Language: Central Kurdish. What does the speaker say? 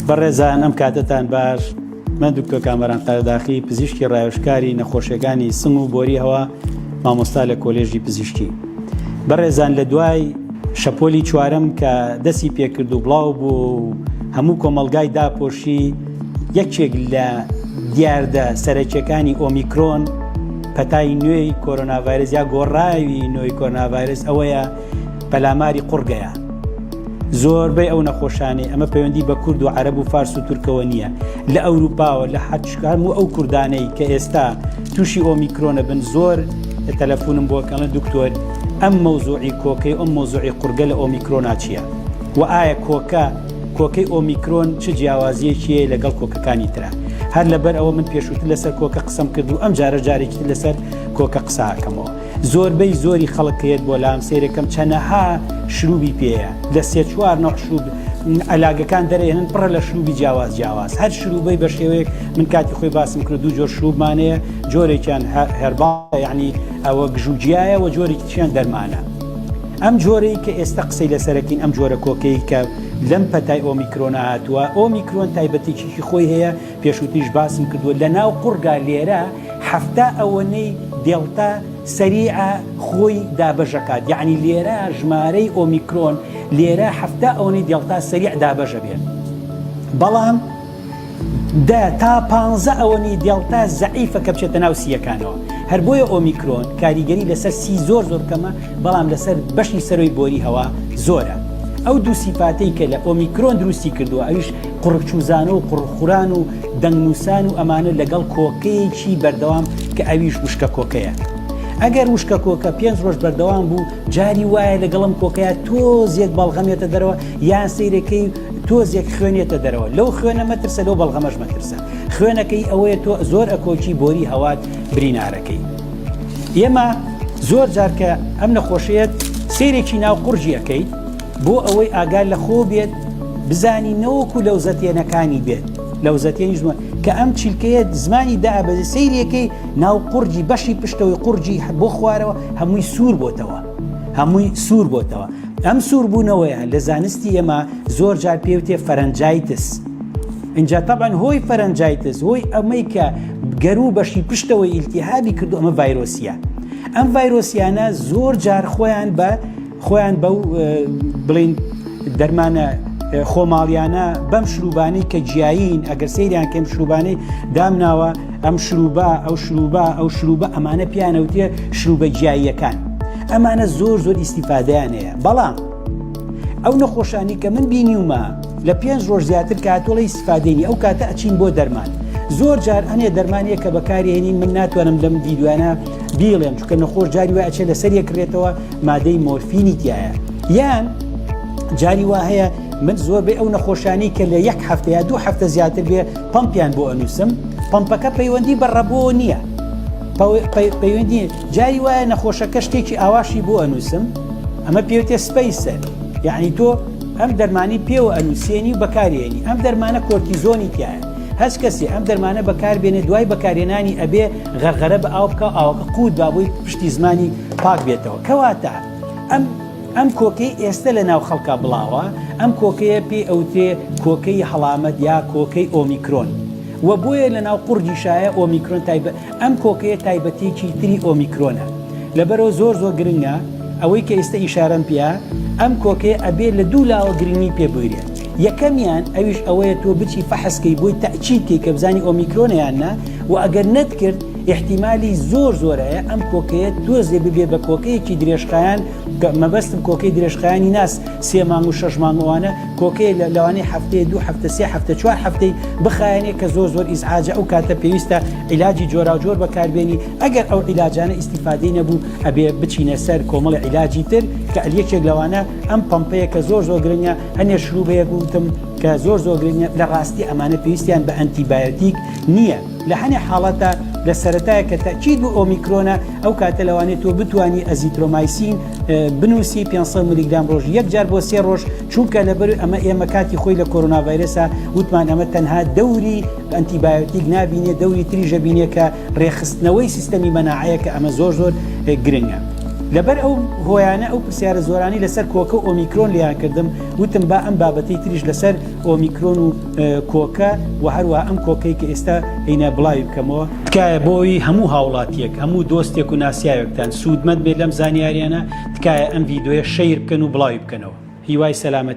بەڕێزان ئەم کاتتان باش. من دکتۆر کامەران قەرداخی پزیشکی ڕایۆشکاری نەخۆشیەکانی سم و بۆریەوە مامۆستا لە کۆلێژی پزیشکی. بەڕێزان لە دوای شەپۆلی چوارەم کە دەستی پێکرد و بڵاو بوو هەموو کۆمەلگای داپۆشی یەکێک لە دیاردە سەرەکیەکانی ئۆمیکرۆن پەتای نوێی کۆرۆناڤایرۆس یا گۆڕاوی نوێی کۆرۆناڤایرۆس ئەوەیە پەلاماری قورگەیە. زۆربەی ئەو نەخۆشانەی ئەمە پەیوەندی بە کورد و عەرەب و فارس و تورکەوە نییە، لە ئەوروپاوە لە حەچکام و ئەو کوردانەی کە ئێستا تووشی ئۆمیکرۆنە بن زۆر تەلەفۆنم بۆکەڵە دکتۆر ئەم مەوزوعی کۆکەی ئەم مەوزوعی قورگە لە ئۆمیکرۆنا چییە و ئایا کۆکەی ئۆمیکرۆن چ جیاوازیەکیە لەگەڵ کۆکەکانی ترە. هەر لەبەر ئەوە من پێشووتر لەسەر کۆکە قسەم کرد و ئەم جارێکی لەسەر کۆکە قساکەمەوە. زۆربەی زۆری خەڵکێت بۆ لام سێرەکەم چەنەها شروبی پێەیە لە سێ چوار نوع شروب ئەلاگەکان دەرێنن پڕە لە شروبی جیاواز هەر شروبەی بە شێوەیەک من کاتی خۆی باسم کرد و جۆر شروبمانەیە، جۆرێکیان هەرباڵ یعنی ئەوە گژوجیایە و جۆرێکیان دەرمانە. ئەم جۆرەی کە ئێستا قسەی لەسەرەکەین ئەم جۆرە کۆکەی کە لەم پەتای ئۆمیکرۆنە هاتووە. ئۆمیکرۆن تایبەتێکی خۆی هەیە، پێشووتیش باسم کردووە لە ناو قورگا لێرە هەفتە ئەوەنەی دێڵتا سەریعە خۆی دابەژەکات، یعنی لێرە ژمارەی ئۆمیکرۆن لێرە هەفتە ئەوەی دێڵتا سەریع دابەژە بێت، بەڵام تا 15 ئەوەنی دێڵتا زەعیفە کە بچێتە ناو سیەکانەوە. هەر بۆیە ئۆمیکرۆن کاریگەری لەسەر سی زۆر کەمە، بەڵام لەسەر بەشی سەرۆی بۆری هەوا زۆرە. ئەو دوو سیفاتەی کە لە ئۆمیکرۆن دروستی کردووە ئەویش قوڕکچوزانە و قوڕخوران و دەنگنووسان و ئەمانە لەگەڵ کۆکەیەکی بەردەوام کە ئەویش وشکە کۆکەیە. ئەگەر وشکە کۆکە 5 ڕۆژ بەردەوام بوو جاری وایە لەگەڵم کۆکەیە تۆزێک بەڵغەمێتە دەرەوە یان سەیرەکەی تۆزێک خوێنێتە دەرەوە. لەو خوێنە مەترسە، لەو بەڵغەمەش مەترسە. خوێنەکەی ئەوەیە تۆ زۆر ئەکۆکی بۆری هەوات برینارەکەی. ئێمە زۆر جار کە ئەم نەخۆشیێت سەیرێکی ناو قورجی ئەەکەیت بۆ ئەوەی ئاگال لە خۆ بێت، بزانی نەوەکو لەو زەتێنەکانی بێت، لەو زەتێنی ژمە کە ئەم چیلکەیەت زمانی دابەزی سەیرەکەی ناو قورجی بەشی پشتەوەی قورجی بۆ خوارەوە هەمووی سوور بۆتەوە. ئەم سوور بوونەوەیە لە زانستی ئێمە زۆر جار پێوتێ فەرەنجایتس. اینجا طبعا هۆی فەرەنجایتس هۆی ئەمەی کە گەرو بەشی پشتەوەی ئیلتیهابی کردو ئەمە ڤایرۆسیە. ئەم ڤایرۆسیانە زۆر جار خۆیان بەو بڵین دەرمانە خۆماڵیانە بەم شروبانەی کە جیایین ئەگەر سەیریان کەم شروبانەی دامناوە ئەم ئەو شروبە ئەمانە پیانەوتێ شروبە جیاییەکان. ئەمانە زۆر ئیسیفادەیان هەیە، بەڵام ئەو نەخۆشانی کە من بینیومە لە 5 ڕۆژ زیاتر کاتۆڵی ئیسیفادەینی ئەو کاتە ئەچین بۆ دەرمان. زۆر جار هەنێ دەرمانیە کە بەکارهێنین من ناتوانم لەم دیدوانە بیڵێم چونکە نەخۆش جاری وای ئەچێ لەسەر یەکڕێتەوە مادەی مۆرفینی تایە، یان جاری وا هەیە من زۆربەی ئەو نەخۆشانی کە لە 1 هەفتە یا 2 هەفتە زیاتر بێ پەمپیان بۆ ئەنووسم، پەمپەکە پەیوەندی بە ڕەبۆ نییە، پەیوەندی جاری وایە نەخۆشەکە شتێکی ئاواشی بۆ ئەنووسم، ئەمە پێوتێ سپەیسەر، یعنی تۆ ئەم دەرمانی پێوە ئەنووسێنی و بەکارێنی. ئەم دەرمانە کۆرتیزۆنی تایە، هەست کەسی ئەم دەرمانە بەکاربێنێ دوای بەکارێنانی ئەبێ غەرغەرە بە ئاو بکە ئاوەکە قووت بابووی پشتی زمانی پاک بێتەوە. کەواتە ئەم کۆکەی ئێستا لە ناو خەڵکا بڵاوە، ئەم کۆکەیە پێ ئەوتێ کۆکەی هەڵامەت یا کۆکەی ئۆمیکرۆن و بۆیە لە ناو قورجی شایە ئۆمیکرۆن ئەم کۆکەیە تایبەتێکی تری ئۆمیکرۆنە. لەبەرەوە زۆر گرنگە ئەوەی کە ئێستا ئیشارەم پێە ئەم کۆکەیە ئەبێ لە دوو لاوە گرنگی پێبوویرێت. یەکەمیان ئەویش ئەوەیە تۆ بچی فەحسکەی بۆی تەئکیدکەی کە بزانی ئۆمیکرۆنیاننا و ئەگەر نەتکرد احتیمالی زۆرەیە ئەم کۆکەیە تۆزێ ببێ بە کۆکەیەکی درێژخایان مەبەستم کۆکەی درێژخایانی ناس 3 مانگ و 6 مانگوانە کۆکەی لەوانەی هەفتەیە 2 هەفتە 3 هەفتە 4 هەفتەی بخایەنێ کە زۆر ئیزعاجە ئەو کاتە پێویستە عیلاجی جۆراوجۆر بەکاربێنی. ئەگەر ئەو عیلاجانە ئیستیفادەی نەبوو ئەبێ بچینە سەر کۆمەڵی عیلاجی تر کە یەکێک لەوانە ئەم پەمپەیە کە زۆر گرنگە هەنێ شروبەیە گوتم کە زۆر گرنگە لە ڕاستی ئەمانە پێویستیان بە ئەنتیبایۆتیک نییە. لە هەنێ حاڵەتە لە سەرەتایە کە تەکید بۆ ئۆمیکرۆنە ئەو کاتە لەوانێت تۆ بتوانی ئەزیترۆمایسین بنووسی 500 میلیگرام ڕۆژ یەک جار بۆ 3 ڕۆژ، چونکە لەبەر ئەمە ئێمە کاتی خۆی لە کۆرۆنا ڤایرۆسە وتمان ئەمە تەنها دەوری ئەنتیبایۆتیک نابینێ، دەوری تریژە بینێ کە ڕێخستنەوەی سیستەمی مەناعەیە کە ئەمە زۆر گرنگە. لەبەر ئەو هۆیانە ئەو پرسیارە زۆرانی لەسەر کۆکە و ئۆمیکرۆن لیان کردم وتم با ئەم بابەتی تریش لەسەر ئۆمیکرۆن و کۆکە و هەروە ئەم کۆکەی کە ئێستا هینە بڵاوی بکەمەوە تکایە بۆی هەموو هاوڵاتیەک هەموو دۆستێک و ناسیاوێکتان سوودمەند بێت لەم زانیاریانە تکایە ئەم ڤیدۆیە شەیر بکەن و بڵاوی بکەنەوە هیوای سەلامەتی